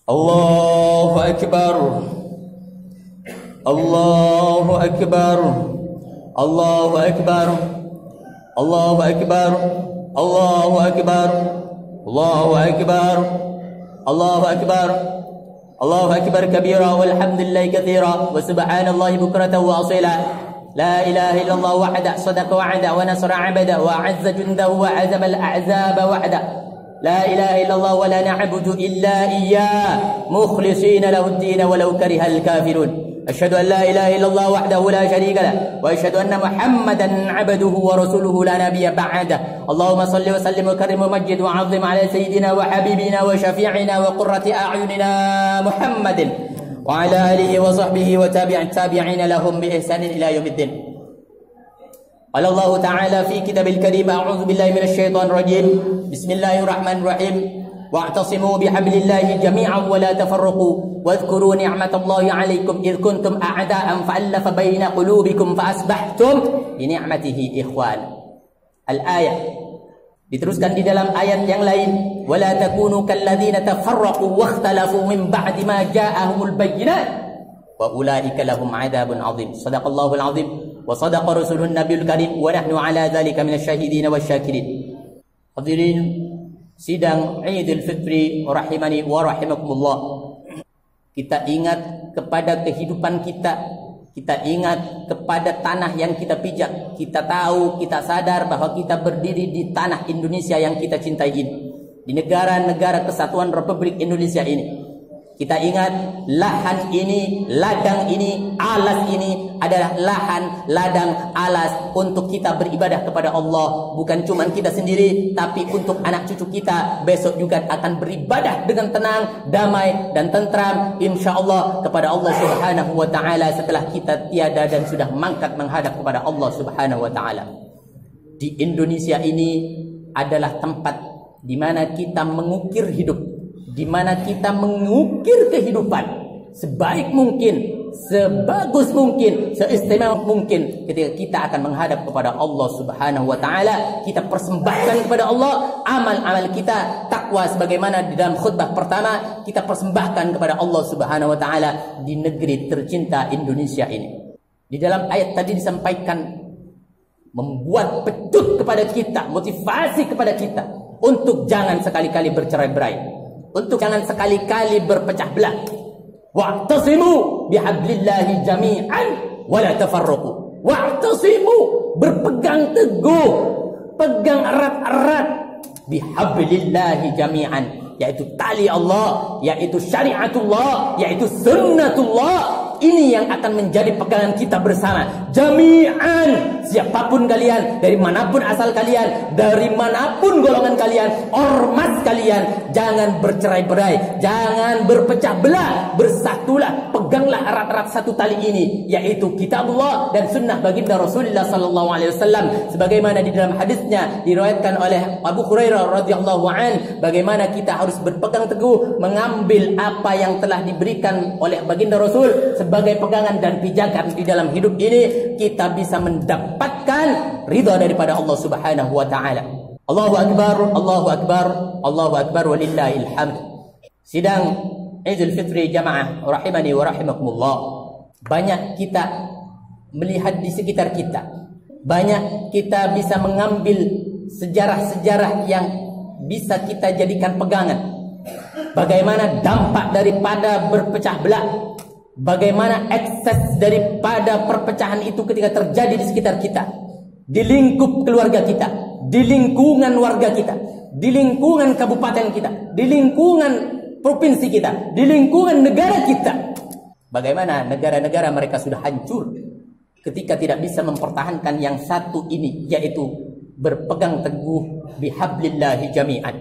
Allahu Akbar. Allahu Akbar. Allahu Akbar. Allahu Akbar. Allahu Akbar. Allahu Akbar. Allahu Akbar. Allahu Akbar kabira walhamdulillahi katsira wa subhanallahi bukratan wa asila. La ilaha illallah wahda sadaqa wa'ada wa nasra 'abada wa 'azza jundahu wa 'azama al-ahzaba wahda. La ilaha illallah wa la na'budu illa iyyah mukhlishina lahu ad-din walau karihal kafirun. Asyhadu an la ilaha illallah wahdahu la syarika lah wa asyhadu anna Muhammadan 'abduhu wa rasuluhu la nabiyya ba'da. Allahumma shalli wa sallim wa karrim wa majjid wa 'azzim 'ala sayyidina wa habibina wa syafi'ina wa qurrati a'yunina Muhammadin wa 'ala alihi wa sahbihi wa tabi'ina lahum bi ihsanin ila yaumiddin. Qala Allah ta'ala fi kitabil karim a'udzu billahi minasy syaithanir rajim. Bismillahirrahmanirrahim. Wa'tasimu bihablillahi jami'an wa la tafarraqu wadhkuru ni'matallahi 'alaikum id kuntum a'da'an fa'alafa baina qulubikum fa asbahtum bi ni'matihi ikhwan. Al-ayat diteruskan di dalam ayat yang lain, wala takunu kalladzina tafarraqu wakhtalafu min ba'di ma ja'ahumul bayyinat wa ulaika lahum 'adzabun 'adzim. Shadaqallahul 'adzim wa sadaqa rasulun nabiyul karim wa nahnu 'ala dzalika minasyahidin wasyakirin. Hadirin sidang Idul Fitri rahimani wa rahimakumullah. Kita ingat kepada kehidupan kita. Kita ingat kepada tanah yang kita pijak. Kita tahu, kita sadar bahwa kita berdiri di tanah Indonesia yang kita cintai ini, di negara-negara kesatuan Republik Indonesia ini. Kita ingat lahan ini, ladang ini, alas ini adalah lahan, ladang, alas untuk kita beribadah kepada Allah. Bukan cuma kita sendiri, tapi untuk anak cucu kita besok juga akan beribadah dengan tenang, damai, dan tentram insyaallah kepada Allah Subhanahu wa ta'ala setelah kita tiada dan sudah mangkat menghadap kepada Allah Subhanahu wa ta'ala. Di Indonesia ini adalah tempat di mana kita mengukir hidup, di mana kita mengukir kehidupan sebaik mungkin, sebagus mungkin, seistimewa mungkin. Ketika kita akan menghadap kepada Allah Subhanahu wa ta'ala, kita persembahkan kepada Allah amal-amal kita, takwa sebagaimana di dalam khutbah pertama kita persembahkan kepada Allah Subhanahu wa ta'ala di negeri tercinta Indonesia ini. Di dalam ayat tadi disampaikan membuat pecut kepada kita, motivasi kepada kita untuk jangan sekali-kali bercerai-berai, untuk jangan sekali-kali berpecah belah. Wa'tasimu bihablillahi jami'an wa la tafarraqu. Wa'tasimu, berpegang teguh, pegang erat-erat, bihablillahi jami'an, yaitu tali Allah, yaitu syariatullah, yaitu sunnatullah. Ini yang akan menjadi pegangan kita bersama. Jami'an, siapapun kalian, dari manapun asal kalian, dari manapun golongan kalian, ormas kalian, jangan bercerai-berai, jangan berpecah belah, bersatulah, peganglah erat-erat satu tali ini, yaitu kitabullah dan sunnah baginda Rasulullah sallallahu alaihi wasallam, sebagaimana di dalam hadisnya diriwayatkan oleh Abu Hurairah radhiyallahu an, bagaimana kita harus berpegang teguh mengambil apa yang telah diberikan oleh baginda Rasul sebagai pegangan dan pijakan di dalam hidup ini, kita bisa mendapatkan ridha daripada Allah Subhanahu wa ta'ala. Allahu Akbar, Allahu Akbar, Allahu Akbar walillahil hamd. Sidang Idul Fitri jamaah rahimani wa rahimakumullah. Banyak kita melihat di sekitar kita, banyak kita bisa mengambil sejarah-sejarah yang bisa kita jadikan pegangan. Bagaimana dampak daripada berpecah belah, bagaimana ekses daripada perpecahan itu ketika terjadi di sekitar kita, di lingkup keluarga kita, di lingkungan warga kita, di lingkungan kabupaten kita, di lingkungan provinsi kita, di lingkungan negara kita. Bagaimana negara-negara mereka sudah hancur ketika tidak bisa mempertahankan yang satu ini, yaitu berpegang teguh bihablillahi jami'an.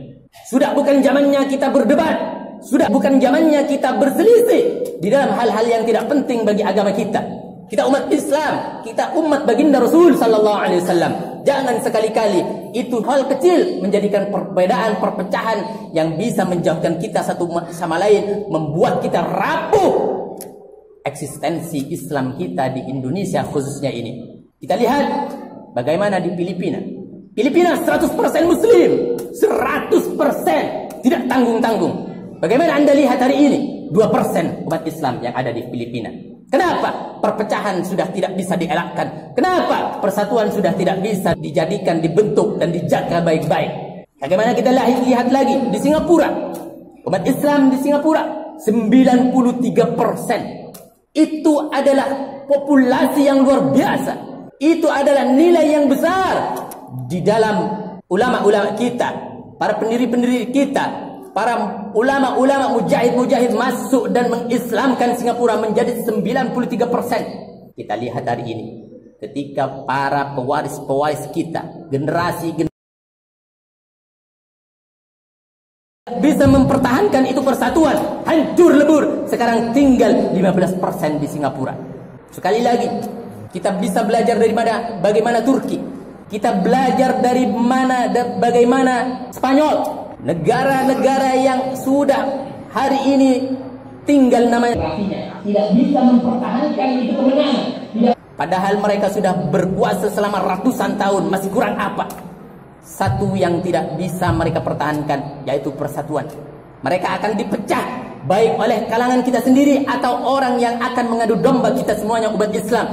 Sudah bukan zamannya kita berdebat, sudah bukan zamannya kita berselisih di dalam hal-hal yang tidak penting bagi agama kita. Kita umat Islam, kita umat baginda Rasul sallallahu alaihi wasallam. Jangan sekali-kali itu hal kecil menjadikan perbedaan, perpecahan yang bisa menjauhkan kita satu sama lain, membuat kita rapuh eksistensi Islam kita di Indonesia khususnya ini. Kita lihat bagaimana di Filipina. Filipina 100% muslim, 100%, tidak tanggung-tanggung. Bagaimana Anda lihat hari ini? 2% umat Islam yang ada di Filipina. Kenapa? Perpecahan sudah tidak bisa dielakkan. Kenapa? Persatuan sudah tidak bisa dijadikan, dibentuk, dan dijaga baik-baik. Bagaimana kita lihat lagi di Singapura? Umat Islam di Singapura 93%. Itu adalah populasi yang luar biasa. Itu adalah nilai yang besar di dalam ulama-ulama kita, para pendiri-pendiri kita, para ulama-ulama mujahid-mujahid masuk dan mengislamkan Singapura menjadi 93%. Kita lihat hari ini, ketika para pewaris-pewaris kita, generasi bisa mempertahankan itu persatuan, hancur lebur. Sekarang tinggal 15% di Singapura. Sekali lagi, kita bisa belajar dari mana? Bagaimana Turki. Kita belajar dari mana? Bagaimana Spanyol. Negara-negara yang sudah hari ini tinggal namanya tidak bisa mempertahankan itu kemenangan. Padahal mereka sudah berkuasa selama ratusan tahun. Masih kurang apa? Satu yang tidak bisa mereka pertahankan, yaitu persatuan. Mereka akan dipecah, baik oleh kalangan kita sendiri atau orang yang akan mengadu domba kita semuanya, umat Islam.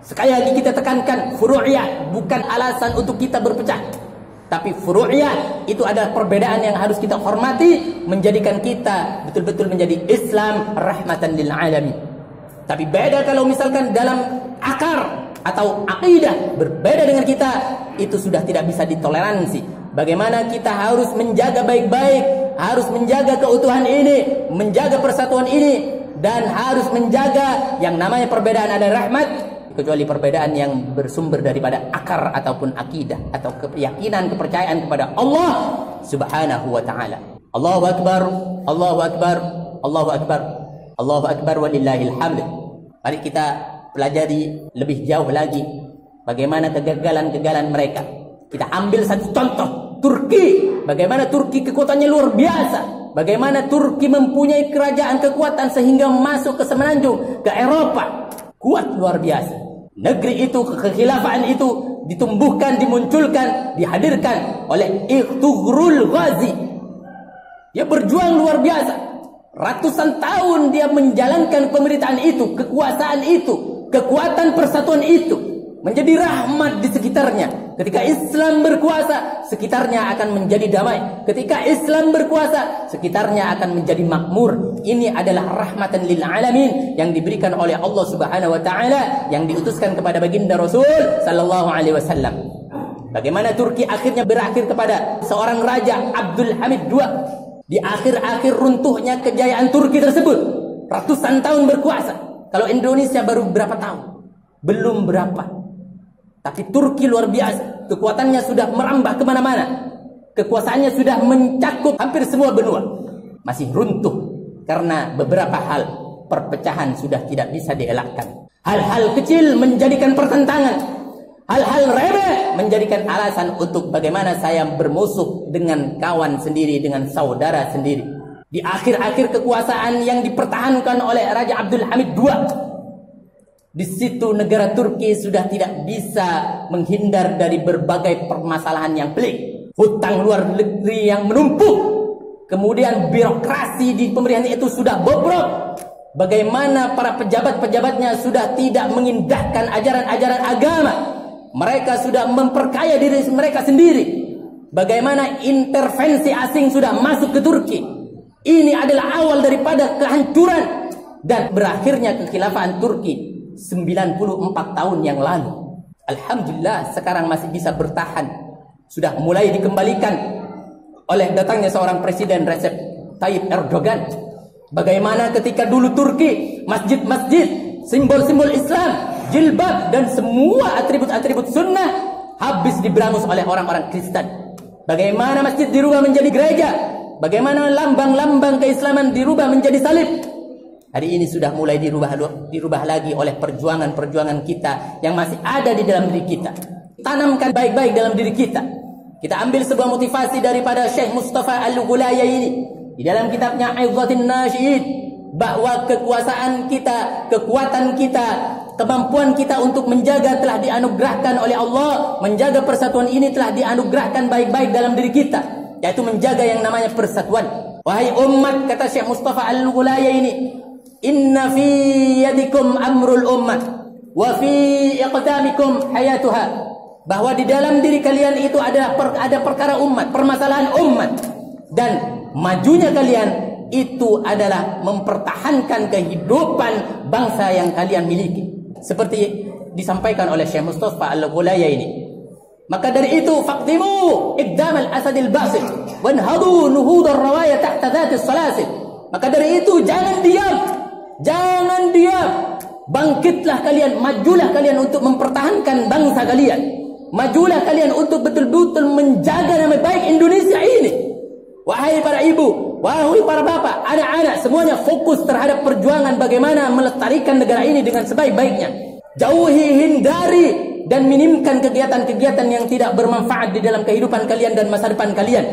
Sekali lagi kita tekankan, furu'iyah bukan alasan untuk kita berpecah. Tapi furu'iyah itu adalah perbedaan yang harus kita hormati, menjadikan kita betul-betul menjadi Islam rahmatan lil alamin. Tapi beda kalau misalkan dalam akar atau akidah berbeda dengan kita, itu sudah tidak bisa ditoleransi. Bagaimana kita harus menjaga baik-baik, harus menjaga keutuhan ini, menjaga persatuan ini, dan harus menjaga yang namanya perbedaan ada rahmat, kecuali perbedaan yang bersumber daripada akar ataupun akidah atau keyakinan, kepercayaan kepada Allah Subhanahu wa taala. Allahu akbar, Allahu akbar, Allahu akbar, Allahu akbar walillahil hamd. Mari kita pelajari lebih jauh lagi bagaimana kegagalan-kegagalan mereka. Kita ambil satu contoh, Turki. Bagaimana Turki kekuatannya luar biasa. Bagaimana Turki mempunyai kerajaan kekuatan sehingga masuk ke semenanjung, ke Eropa. Kuat luar biasa. Negeri itu, kekhilafaan itu ditumbuhkan, dimunculkan, dihadirkan oleh Tughral Ghazi. Dia berjuang luar biasa. Ratusan tahun dia menjalankan pemerintahan itu, kekuasaan itu, kekuatan persatuan itu menjadi rahmat di sekitarnya. Ketika Islam berkuasa, sekitarnya akan menjadi damai. Ketika Islam berkuasa, sekitarnya akan menjadi makmur. Ini adalah rahmatan lil alamin yang diberikan oleh Allah Subhanahu wa taala, yang diutuskan kepada baginda Rasul sallallahu alaihi wasallam. Bagaimana Turki akhirnya berakhir kepada seorang raja, Abdul Hamid II. Di akhir-akhir runtuhnya kejayaan Turki tersebut, ratusan tahun berkuasa. Kalau Indonesia baru berapa tahun? Belum berapa. Tapi Turki luar biasa. Kekuatannya sudah merambah kemana-mana. Kekuasaannya sudah mencakup hampir semua benua. Masih runtuh karena beberapa hal. Perpecahan sudah tidak bisa dielakkan. Hal-hal kecil menjadikan pertentangan. Hal-hal remeh menjadikan alasan untuk bagaimana saya bermusuh dengan kawan sendiri, dengan saudara sendiri. Di akhir-akhir kekuasaan yang dipertahankan oleh Raja Abdul Hamid II, di situ negara Turki sudah tidak bisa menghindar dari berbagai permasalahan yang pelik. Hutang luar negeri yang menumpuk. Kemudian birokrasi di pemerintahan itu sudah bobrok. Bagaimana para pejabat-pejabatnya sudah tidak mengindahkan ajaran-ajaran agama. Mereka sudah memperkaya diri mereka sendiri. Bagaimana intervensi asing sudah masuk ke Turki. Ini adalah awal daripada kehancuran dan berakhirnya kekhilafan Turki 94 tahun yang lalu. Alhamdulillah sekarang masih bisa bertahan. Sudah mulai dikembalikan oleh datangnya seorang presiden, Recep Tayyip Erdogan. Bagaimana ketika dulu Turki, masjid-masjid, simbol-simbol Islam, jilbab dan semua atribut-atribut sunnah habis diberangus oleh orang-orang Kristen. Bagaimana masjid dirubah menjadi gereja, bagaimana lambang-lambang keislaman dirubah menjadi salib. Hari ini sudah mulai dirubah lagi oleh perjuangan-perjuangan kita yang masih ada di dalam diri kita. Tanamkan baik-baik dalam diri kita. Kita ambil sebuah motivasi daripada Syekh Mustafa Al-Ghulaya ini di dalam kitabnya Aidhatin Nasyid, bahwa kekuasaan kita, kekuatan kita, kemampuan kita untuk menjaga telah dianugerahkan oleh Allah. Menjaga persatuan ini telah dianugerahkan baik-baik dalam diri kita, yaitu menjaga yang namanya persatuan. Wahai umat, kata Syekh Mustafa Al-Ghulayaini, inna fi yadikum amrul ummah wa fi iqdamikum hayatuha. Bahwa di dalam diri kalian itu ada perkara umat, permasalahan umat, dan majunya kalian itu adalah mempertahankan kehidupan bangsa yang kalian miliki. Seperti disampaikan oleh Syekh Mustafa Al-Ghulayaini. Maka dari itu faqdimu iqdam al-asadil basit wanhadu nuhud ar-rawaya tahta dhatis salasil. Maka dari itu jangan diam, bangkitlah kalian, majulah kalian untuk mempertahankan bangsa kalian, majulah kalian untuk betul-betul menjaga nama baik Indonesia ini. Wahai para ibu, wahai para bapak, anak-anak, semuanya fokus terhadap perjuangan bagaimana melestarikan negara ini dengan sebaik-baiknya. Jauhi, hindari dan minimkan kegiatan-kegiatan yang tidak bermanfaat di dalam kehidupan kalian dan masa depan kalian.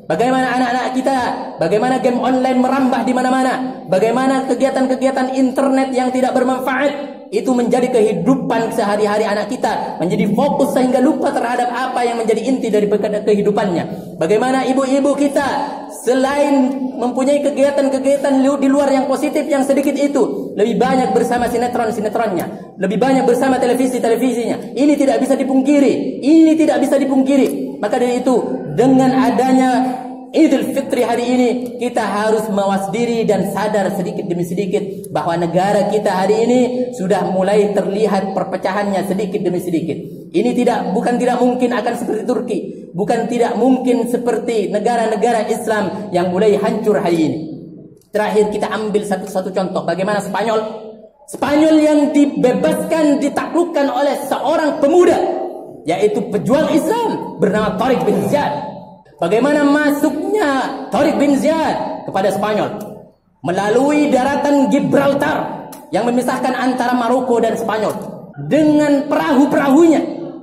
Bagaimana anak-anak kita, bagaimana game online merambah di mana-mana, bagaimana kegiatan-kegiatan internet yang tidak bermanfaat itu menjadi kehidupan sehari-hari anak kita, menjadi fokus sehingga lupa terhadap apa yang menjadi inti dari kehidupannya. Bagaimana ibu-ibu kita selain mempunyai kegiatan-kegiatan di luar yang positif yang sedikit itu, lebih banyak bersama sinetron-sinetronnya, lebih banyak bersama televisi-televisinya. Ini tidak bisa dipungkiri. Maka dari itu, dengan adanya Idul Fitri hari ini, kita harus mawas diri dan sadar sedikit demi sedikit bahwa negara kita hari ini sudah mulai terlihat perpecahannya sedikit demi sedikit. Ini bukan tidak mungkin akan seperti Turki, bukan tidak mungkin seperti negara-negara Islam yang mulai hancur hari ini. Terakhir kita ambil satu contoh, bagaimana Spanyol yang dibebaskan, ditaklukkan oleh seorang pemuda, yaitu pejuang Islam bernama Tariq bin Ziyad. Bagaimana masuknya Tariq bin Ziyad kepada Spanyol melalui daratan Gibraltar yang memisahkan antara Maroko dan Spanyol. Dengan perahu-perahunya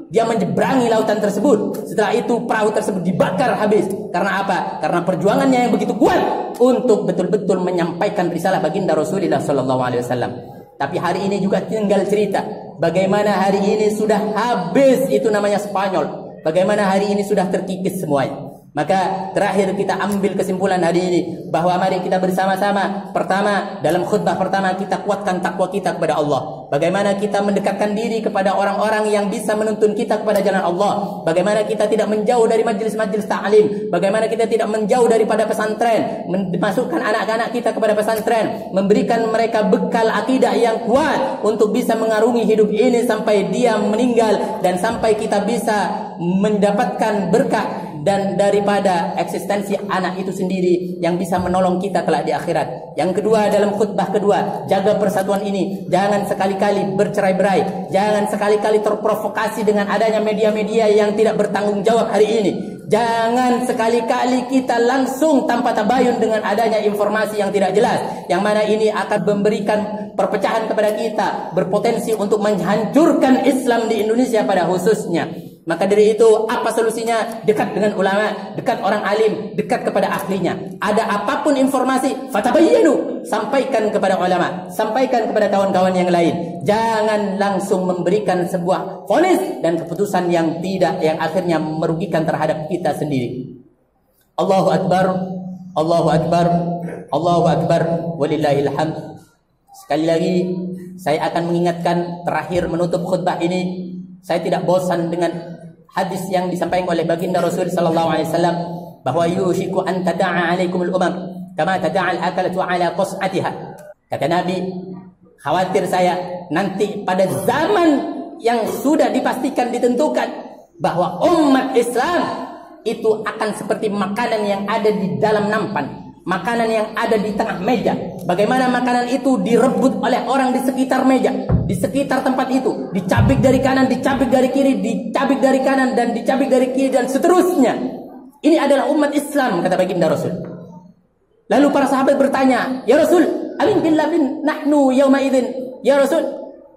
dia menyeberangi lautan tersebut. Setelah itu perahu tersebut dibakar habis. Karena apa? Karena perjuangannya yang begitu kuat untuk betul-betul menyampaikan risalah baginda Rasulullah SAW. Tapi hari ini juga tinggal cerita bagaimana hari ini sudah habis itu namanya Spanyol. Bagaimana hari ini sudah terkikis semuanya. Maka terakhir kita ambil kesimpulan hari ini bahwa mari kita bersama-sama, pertama dalam khutbah pertama kita kuatkan takwa kita kepada Allah. Bagaimana kita mendekatkan diri kepada orang-orang yang bisa menuntun kita kepada jalan Allah. Bagaimana kita tidak menjauh dari majelis-majelis ta'lim. Bagaimana kita tidak menjauh daripada pesantren, memasukkan anak-anak kita kepada pesantren, memberikan mereka bekal akidah yang kuat untuk bisa mengarungi hidup ini sampai dia meninggal dan sampai kita bisa mendapatkan berkah dan daripada eksistensi anak itu sendiri yang bisa menolong kita kelak di akhirat. Yang kedua, dalam khutbah kedua, jaga persatuan ini. Jangan sekali-kali bercerai-berai, jangan sekali-kali terprovokasi dengan adanya media-media yang tidak bertanggung jawab hari ini. Jangan sekali-kali kita langsung tanpa tabayun dengan adanya informasi yang tidak jelas, yang mana ini akan memberikan perpecahan kepada kita, berpotensi untuk menghancurkan Islam di Indonesia pada khususnya. Maka dari itu, apa solusinya? Dekat dengan ulama, dekat orang alim, dekat kepada ahlinya. Ada apapun informasi, fatabayyanu, sampaikan kepada ulama, sampaikan kepada kawan-kawan yang lain. Jangan langsung memberikan sebuah vonis dan keputusan yang akhirnya merugikan terhadap kita sendiri. Allahu Akbar, Allahu Akbar, Allahu Akbar, walillahil hamd. Sekali lagi, saya akan mengingatkan terakhir menutup khutbah ini. Saya tidak bosan dengan hadis yang disampaikan oleh baginda Rasul sallallahu alaihi wasallam bahwa yushiku an tada'a 'alaikumul umam kama tada'a al-akalatu 'ala qas'atiha. Kata Nabi, khawatir saya nanti pada zaman yang sudah dipastikan ditentukan bahwa umat Islam itu akan seperti makanan yang ada di dalam nampan, makanan yang ada di tengah meja. Bagaimana makanan itu direbut oleh orang di sekitar meja, di sekitar tempat itu, dicabik dari kanan, dicabik dari kiri, dicabik dari kanan dan dicabik dari kiri dan seterusnya. Ini adalah umat Islam, kata baginda Rasul. Lalu para sahabat bertanya, "Ya Rasul, amin qillatin nahnu yauma idzin?" "Ya Rasul,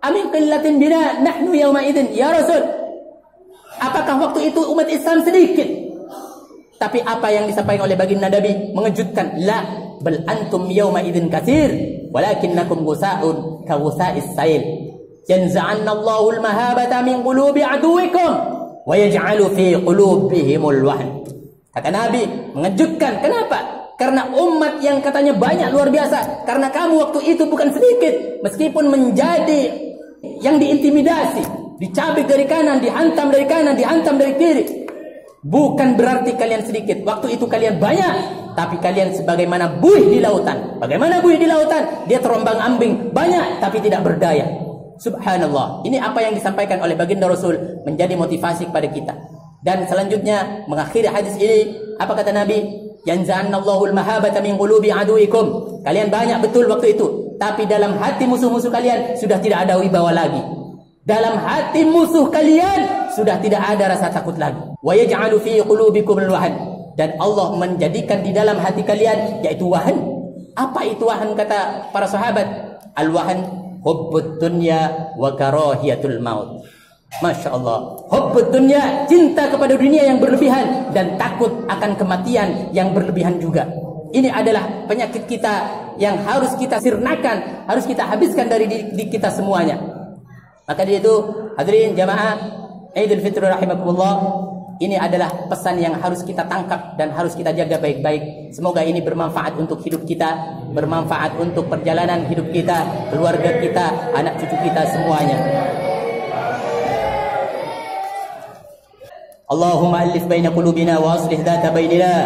amin qillatin bina nahnu yauma idzin?" "Ya Rasul, apakah waktu itu umat Islam sedikit?" Tapi apa yang disampaikan oleh baginda Nabi mengejutkan. La, bal antum yawma idzin katsir, walakinnakum ghusaa'un ka ghusaa'is sail. Yanza'anna Allahu al-mahabata min qulubi aduwikum wa yaj'alu fi qulubihimul wahn. Kata Nabi, mengejutkan. Kenapa? Karena umat yang katanya banyak luar biasa. Karena kamu waktu itu bukan sedikit. Meskipun menjadi yang diintimidasi, dicabik dari kanan, dihantam dari kanan, dihantam dari kiri. Bukan berarti kalian sedikit. Waktu itu kalian banyak, tapi kalian sebagaimana buih di lautan. Bagaimana buih di lautan? Dia terombang-ambing, banyak tapi tidak berdaya. Subhanallah. Ini apa yang disampaikan oleh baginda Rasul menjadi motivasi kepada kita. Dan selanjutnya mengakhiri hadis ini, apa kata Nabi? Yanza'annallahu al-mahabata min qulubi aduikum. Kalian banyak betul waktu itu, tapi dalam hati musuh-musuh kalian sudah tidak ada wibawa lagi. Dalam hati musuh kalian sudah tidak ada rasa takut lagi. Wa yaj'alu fi qulubikum al-wahn. Dan Allah menjadikan di dalam hati kalian yaitu wahan. Apa itu wahan kata para sahabat? Al-wahan hubbud dunya wa karahiyatul maut. Masya Allah. Hubbud dunya, cinta kepada dunia yang berlebihan, dan takut akan kematian yang berlebihan juga. Ini adalah penyakit kita yang harus kita sirnakan, harus kita habiskan dari diri kita semuanya. Maka dari itu, hadirin jamaah Idul Fitri rahimakumullah, ini adalah pesan yang harus kita tangkap dan harus kita jaga baik-baik. Semoga ini bermanfaat untuk hidup kita, bermanfaat untuk perjalanan hidup kita, keluarga kita, anak cucu kita semuanya. Allahumma alif baina qulubina wa aslih dhata bainina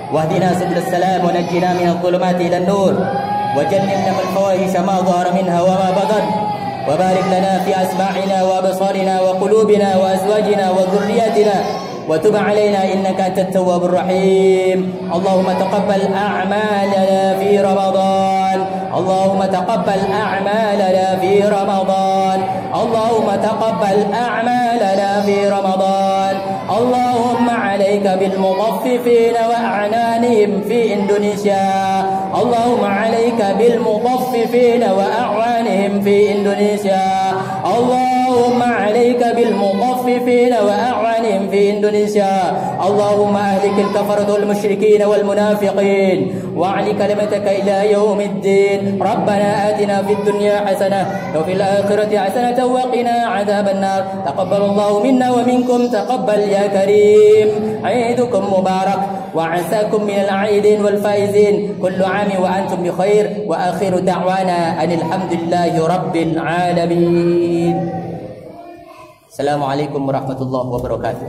wahdina subul salam wa najjina min adh-dhulumati ila an-nur wa jannibna min al-fawahisha ma dhahara minha wa ma batan wa barik lana fi asma'ina wa absarina wa qulubina wa azwajina wa dhurriyyatina wa tub 'alaina innaka antat tawwabur rahim. Allahumma taqabbal a'malana fi ramadan. Allahumma taqabbal a'malana fi ramadan. Allahumma taqabbal a'malana fi ramadan. اللهم عليك بالمطففين وأعنانهم في إندونيسيا. اللهم عليك بالمطففين وأعوانهم في إندونيسيا. اللهم عليك بالمطففين وأعوانهم في إندونيسيا. اللهم أهلك الكفرة والمشركين والمنافقين وأعل كلمتك إلى يوم الدين. ربنا آتنا في الدنيا حسنة وفي الآخرة حسنة وقنا عذاب النار. تقبل الله منا ومنكم تقبل يا كريم. عيدكم مبارك وعساكم من العيدين والفائزين. كل عام وأنتم بخير. وآخر دعوانا أن الحمد لله رب العالمين. السلام عليكم ورحمة الله وبركاته.